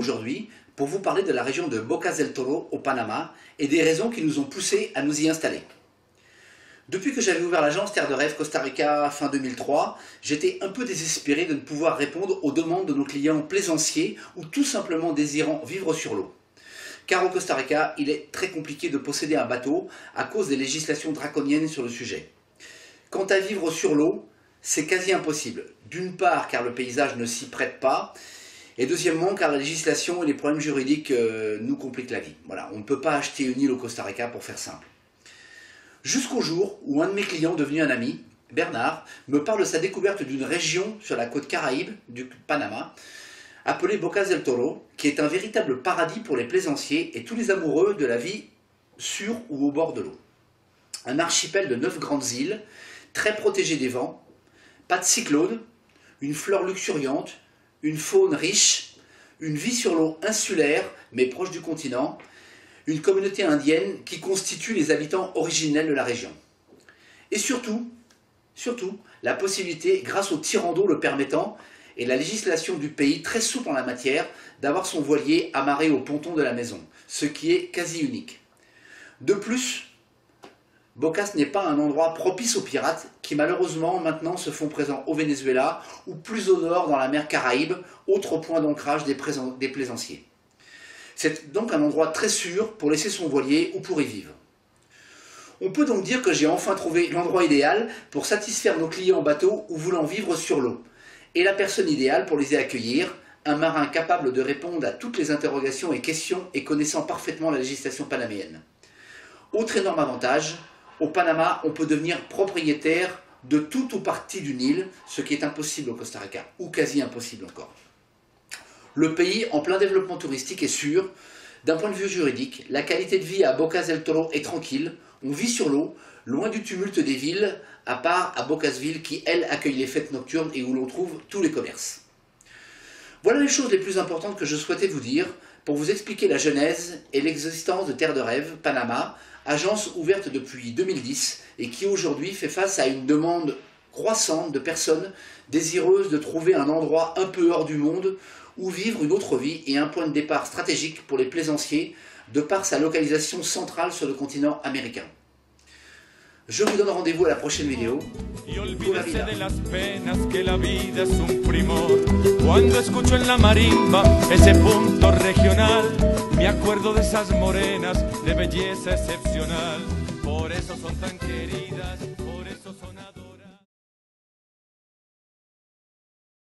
aujourd'hui pour vous parler de la région de Bocas del Toro au Panama et des raisons qui nous ont poussés à nous y installer. Depuis que j'avais ouvert l'agence Terre de Rêve Costa Rica fin 2003, j'étais un peu désespéré de ne pouvoir répondre aux demandes de nos clients plaisanciers ou tout simplement désirant vivre sur l'eau. Car au Costa Rica, il est très compliqué de posséder un bateau à cause des législations draconiennes sur le sujet. Quant à vivre sur l'eau, c'est quasi impossible. D'une part car le paysage ne s'y prête pas, et deuxièmement car la législation et les problèmes juridiques nous compliquent la vie. Voilà, on ne peut pas acheter une île au Costa Rica pour faire simple. Jusqu'au jour où un de mes clients devenu un ami, Bernard, me parle de sa découverte d'une région sur la côte Caraïbe du Panama, appelée Bocas del Toro, qui est un véritable paradis pour les plaisanciers et tous les amoureux de la vie sur ou au bord de l'eau. Un archipel de 9 grandes îles, très protégé des vents, pas de cyclone, une flore luxuriante, une faune riche, une vie sur l'eau insulaire mais proche du continent, une communauté indienne qui constitue les habitants originels de la région. Et surtout, la possibilité, grâce au tirant d'eau le permettant, et la législation du pays très souple en la matière, d'avoir son voilier amarré au ponton de la maison, ce qui est quasi unique. De plus, Bocas n'est pas un endroit propice aux pirates qui malheureusement maintenant se font présents au Venezuela ou plus au nord dans la mer Caraïbe, autre point d'ancrage des plaisanciers. C'est donc un endroit très sûr pour laisser son voilier ou pour y vivre. On peut donc dire que j'ai enfin trouvé l'endroit idéal pour satisfaire nos clients en bateau ou voulant vivre sur l'eau, et la personne idéale pour les y accueillir, un marin capable de répondre à toutes les interrogations et questions et connaissant parfaitement la législation panaméenne. Autre énorme avantage, au Panama, on peut devenir propriétaire de tout ou partie d'une île, ce qui est impossible au Costa Rica, ou quasi impossible encore. Le pays, en plein développement touristique, est sûr. D'un point de vue juridique, la qualité de vie à Bocas del Toro est tranquille. On vit sur l'eau, loin du tumulte des villes, à part à Bocasville qui, elle, accueille les fêtes nocturnes et où l'on trouve tous les commerces. Voilà les choses les plus importantes que je souhaitais vous dire pour vous expliquer la genèse et l'existence de Terre de Rêve, Panama, agence ouverte depuis 2010 et qui aujourd'hui fait face à une demande croissante de personnes désireuses de trouver un endroit un peu hors du monde où vivre une autre vie et un point de départ stratégique pour les plaisanciers de par sa localisation centrale sur le continent américain. Je vous donne rendez-vous à la prochaine vidéo. Cuando escucho en la marimba ese punto regional, me acuerdo de esas morenas de belleza excepcional, por eso son tan queridas.